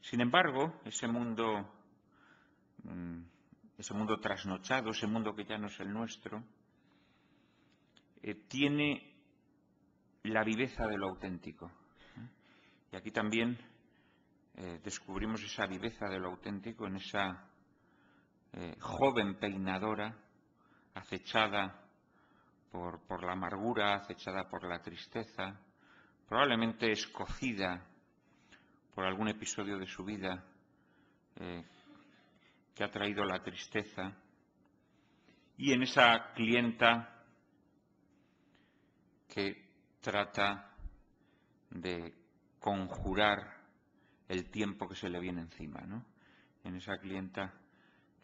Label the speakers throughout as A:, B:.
A: Sin embargo, ese mundo trasnochado, ese mundo que ya no es el nuestro, tiene la viveza de lo auténtico. Y aquí también descubrimos esa viveza de lo auténtico en esa joven peinadora acechada por la amargura, acechada por la tristeza, probablemente escocida por algún episodio de su vida que ha traído la tristeza, y en esa clienta que trata de conjurar el tiempo que se le viene encima, ¿no? En esa clienta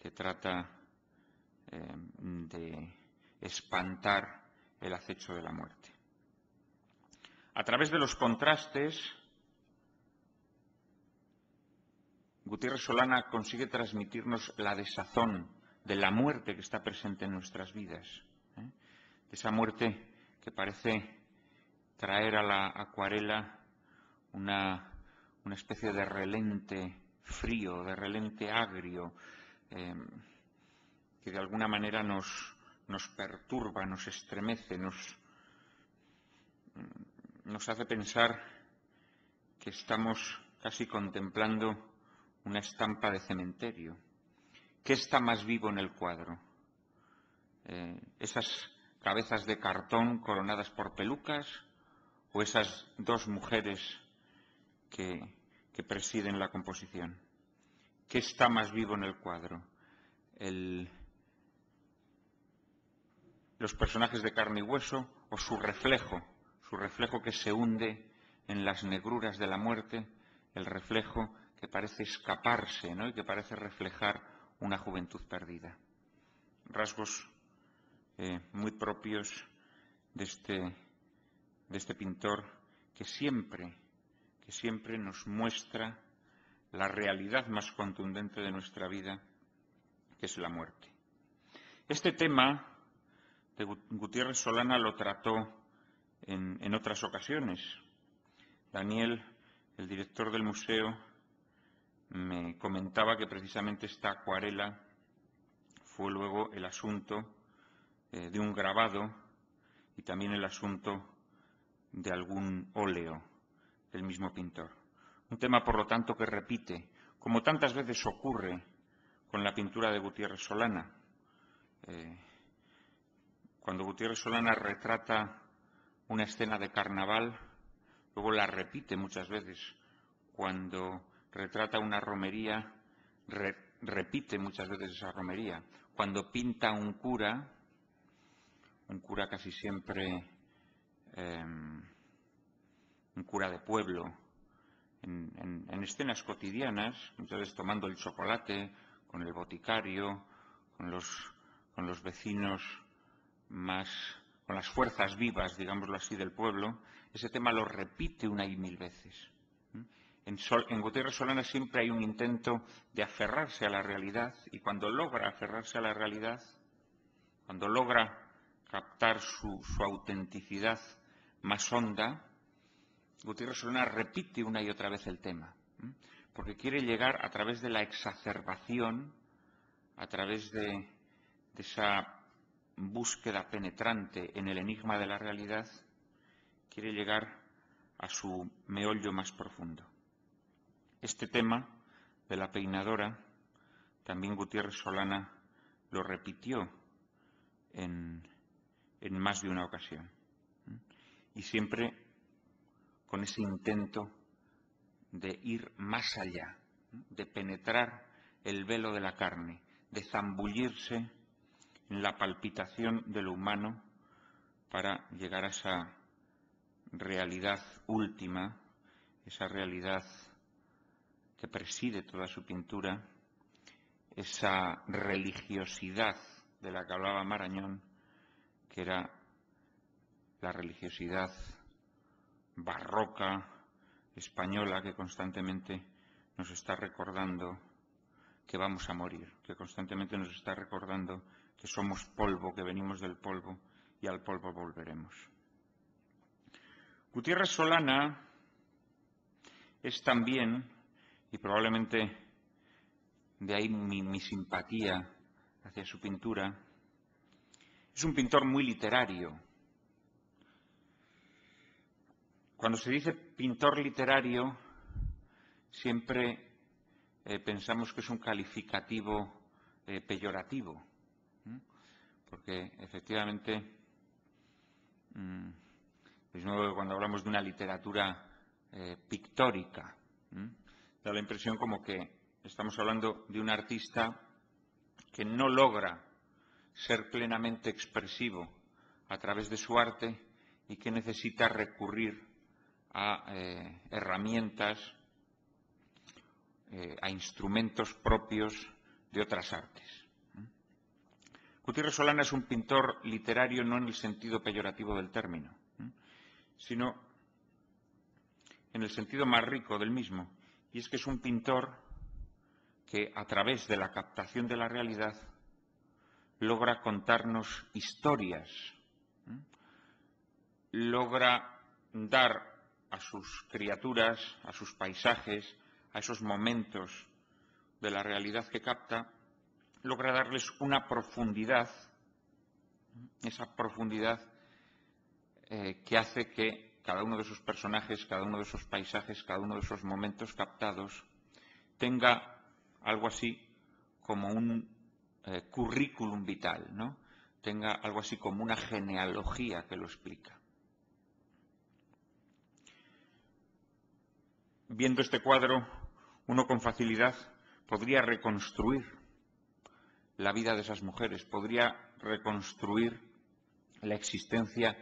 A: que trata de espantar el acecho de la muerte. A través de los contrastes, Gutiérrez Solana consigue transmitirnos la desazón de la muerte que está presente en nuestras vidas, de esa muerte que parece traer a la acuarela una especie de relente frío, de relente agrio, que de alguna manera nos perturba, nos estremece, nos hace pensar que estamos casi contemplando una estampa de cementerio. ¿Qué está más vivo en el cuadro? ¿Esas cabezas de cartón coronadas por pelucas o esas dos mujeres que presiden la composición? ¿Qué está más vivo en el cuadro? ¿Los personajes de carne y hueso o su reflejo que se hunde en las negruras de la muerte, el reflejo que parece escaparse, ¿no? Y que parece reflejar una juventud perdida? Rasgos muy propios de este pintor que siempre nos muestra la realidad más contundente de nuestra vida, que es la muerte. Este tema de Gutiérrez Solana lo trató en otras ocasiones. Daniel, el director del museo, me comentaba que precisamente esta acuarela fue luego el asunto de un grabado y también el asunto de algún óleo del mismo pintor. Un tema, por lo tanto, que repite, como tantas veces ocurre con la pintura de Gutiérrez Solana. Cuando Gutiérrez Solana retrata una escena de carnaval, luego la repite muchas veces. Cuando retrata una romería, repite muchas veces esa romería. Cuando pinta un cura casi siempre un cura de pueblo, en escenas cotidianas, muchas veces tomando el chocolate con el boticario, con los vecinos con las fuerzas vivas, digámoslo así, del pueblo, ese tema lo repite una y mil veces. En Gutiérrez Solana siempre hay un intento de aferrarse a la realidad, y cuando logra aferrarse a la realidad, cuando logra captar su autenticidad más honda, Gutiérrez Solana repite una y otra vez el tema, porque quiere llegar a través de la exacerbación, a través de esa búsqueda penetrante en el enigma de la realidad, quiere llegar a su meollo más profundo. Este tema de la peinadora, también Gutiérrez Solana lo repitió en más de una ocasión, y siempre con ese intento de ir más allá, de penetrar el velo de la carne, de zambullirse en la palpitación de lo humano para llegar a esa realidad última, esa realidad que preside toda su pintura, esa religiosidad de la que hablaba Marañón, que era la religiosidad barroca española, que constantemente nos está recordando que vamos a morir, que constantemente nos está recordando que somos polvo, que venimos del polvo y al polvo volveremos. Gutiérrez Solana es también, y probablemente de ahí mi simpatía hacia su pintura. Es un pintor muy literario. Cuando se dice pintor literario, siempre pensamos que es un calificativo peyorativo, porque efectivamente, de nuevo, cuando hablamos de una literatura pictórica, da la impresión como que estamos hablando de un artista que no logra ser plenamente expresivo a través de su arte y que necesita recurrir a herramientas, a instrumentos propios de otras artes. Gutiérrez Solana es un pintor literario no en el sentido peyorativo del término, sino en el sentido más rico del mismo, y es que es un pintor que a través de la captación de la realidad logra contarnos historias, logra dar a sus criaturas, a sus paisajes, a esos momentos de la realidad que capta, logra darles una profundidad, esa profundidad que hace que cada uno de esos personajes, cada uno de esos paisajes, cada uno de esos momentos captados tenga algo así como un currículum vital, ¿no? Tenga algo así como una genealogía que lo explica. Viendo este cuadro, uno con facilidad podría reconstruir la vida de esas mujeres, podría reconstruir la existencia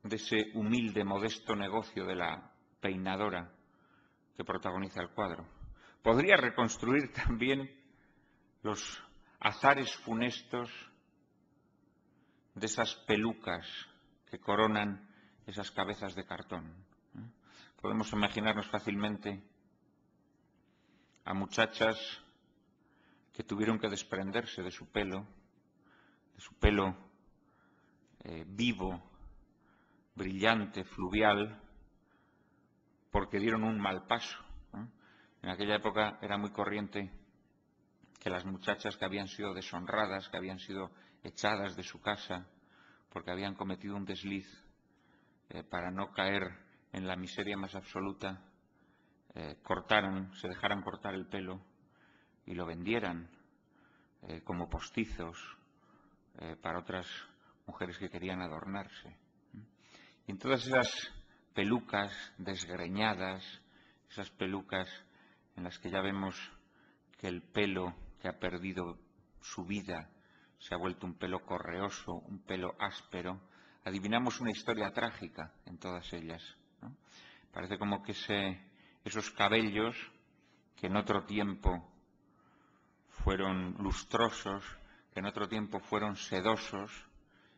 A: de ese humilde, modesto negocio de la peinadora que protagoniza el cuadro. Podría reconstruir también los azares funestos de esas pelucas que coronan esas cabezas de cartón. Podemos imaginarnos fácilmente a muchachas que tuvieron que desprenderse de su pelo vivo, brillante, fluvial, porque dieron un mal paso. En aquella época era muy corriente que las muchachas que habían sido deshonradas, que habían sido echadas de su casa porque habían cometido un desliz, para no caer en la miseria más absoluta, se dejaran cortar el pelo y lo vendieran como postizos para otras mujeres que querían adornarse. Y en todas esas pelucas desgreñadas, esas pelucas en las que ya vemos que el pelo que ha perdido su vida se ha vuelto un pelo correoso, un pelo áspero, adivinamos una historia trágica en todas ellas, ¿no? Parece como que esos cabellos que en otro tiempo fueron lustrosos, que en otro tiempo fueron sedosos,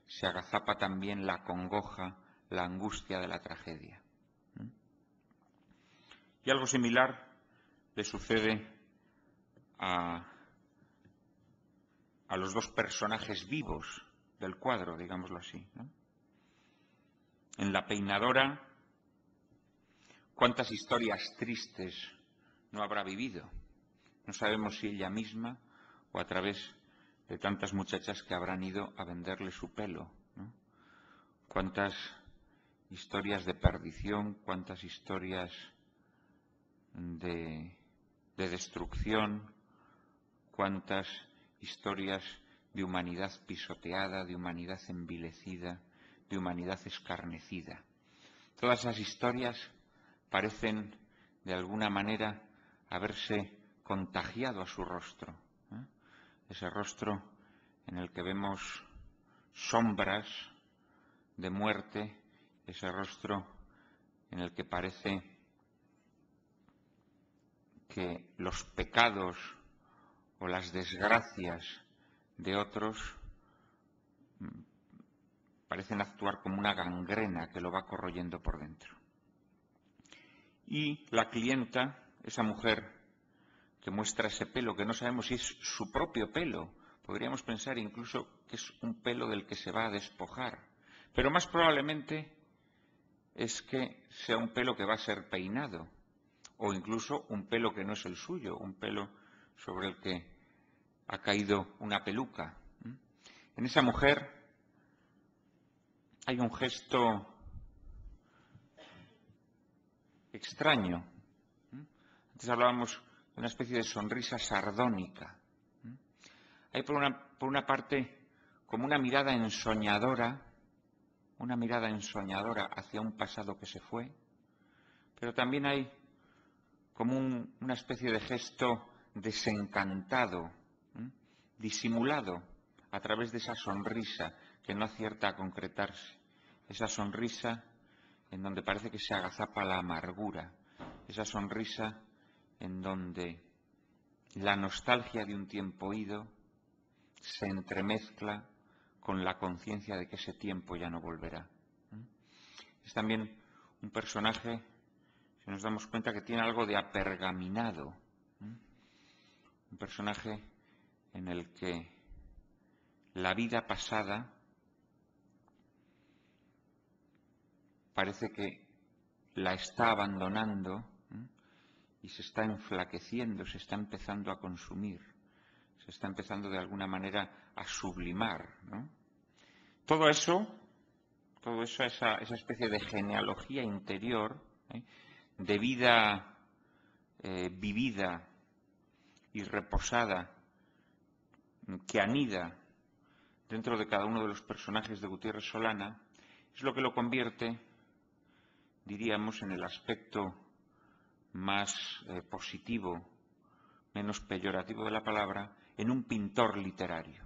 A: se agazapa también la congoja, la angustia de la tragedia. Y algo similar le sucede a los dos personajes vivos del cuadro, digámoslo así, ¿no? En la peinadora, ¿cuántas historias tristes no habrá vivido? No sabemos si ella misma o a través de tantas muchachas que habrán ido a venderle su pelo, ¿no? Cuántas historias de perdición, cuántas historias de destrucción, cuántas historias de humanidad pisoteada, de humanidad envilecida, de humanidad escarnecida. Todas esas historias parecen, de alguna manera, haberse contagiado a su rostro, ese rostro en el que vemos sombras de muerte, ese rostro en el que parece que los pecados o las desgracias de otros parecen actuar como una gangrena que lo va corroyendo por dentro. Y la clienta, esa mujer que muestra ese pelo, que no sabemos si es su propio pelo, podríamos pensar incluso que es un pelo del que se va a despojar, pero más probablemente es que sea un pelo que va a ser peinado, o incluso un pelo que no es el suyo, un pelo sobre el que ha caído una peluca. En esa mujer hay un gesto extraño. Antes hablábamos de una especie de sonrisa sardónica. Hay por una parte como una mirada ensoñadora hacia un pasado que se fue, pero también hay como una especie de gesto desencantado, disimulado a través de esa sonrisa que no acierta a concretarse, esa sonrisa en donde parece que se agazapa la amargura, esa sonrisa en donde la nostalgia de un tiempo ido se entremezcla con la conciencia de que ese tiempo ya no volverá. Es también un personaje, si nos damos cuenta, que tiene algo de apergaminado, un personaje en el que la vida pasada parece que la está abandonando y se está enflaqueciendo, se está empezando a consumir, se está empezando de alguna manera a sublimar, ¿no? Todo eso, esa especie de genealogía interior, de vida vivida y reposada, que anida dentro de cada uno de los personajes de Gutiérrez Solana, es lo que lo convierte, diríamos, en el aspecto más positivo, menos peyorativo de la palabra, en un pintor literario.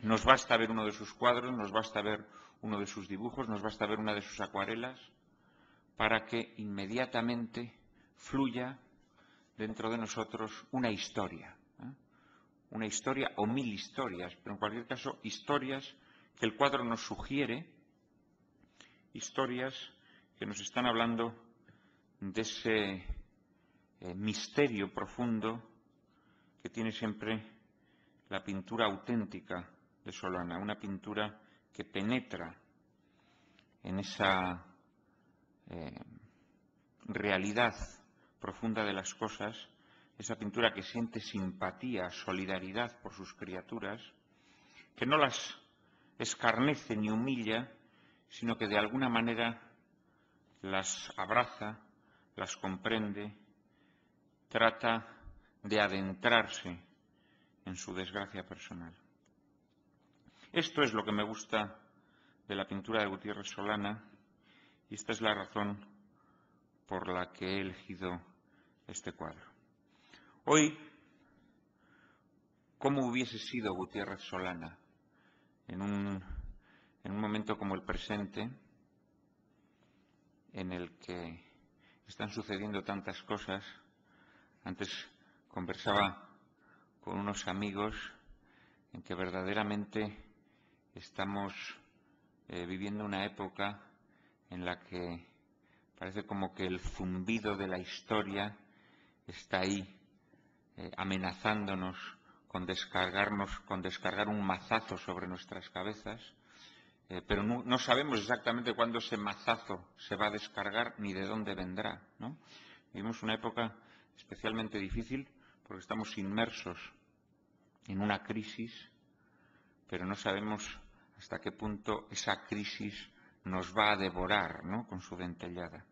A: Nos basta ver uno de sus cuadros, nos basta ver uno de sus dibujos, nos basta ver una de sus acuarelas para que inmediatamente fluya dentro de nosotros una historia o mil historias, pero en cualquier caso historias que el cuadro nos sugiere, historias que nos están hablando de ese misterio profundo que tiene siempre la pintura auténtica de Solana, una pintura que penetra en esa realidad profunda de las cosas, esa pintura que siente simpatía, solidaridad por sus criaturas, que no las escarnece ni humilla, sino que de alguna manera las abraza, las comprende, trata de adentrarse en su desgracia personal. Esto es lo que me gusta de la pintura de Gutiérrez Solana y esta es la razón por la que he elegido este cuadro. Hoy, ¿cómo hubiese sido Gutiérrez Solana en un momento como el presente, en el que están sucediendo tantas cosas? Antes conversaba con unos amigos en que verdaderamente estamos viviendo una época en la que parece como que el zumbido de la historia está ahí amenazándonos con descargar un mazazo sobre nuestras cabezas, pero no sabemos exactamente cuándo ese mazazo se va a descargar ni de dónde vendrá, ¿no? Vivimos una época especialmente difícil porque estamos inmersos en una crisis, pero no sabemos hasta qué punto esa crisis nos va a devorar, ¿no?, con su dentellada.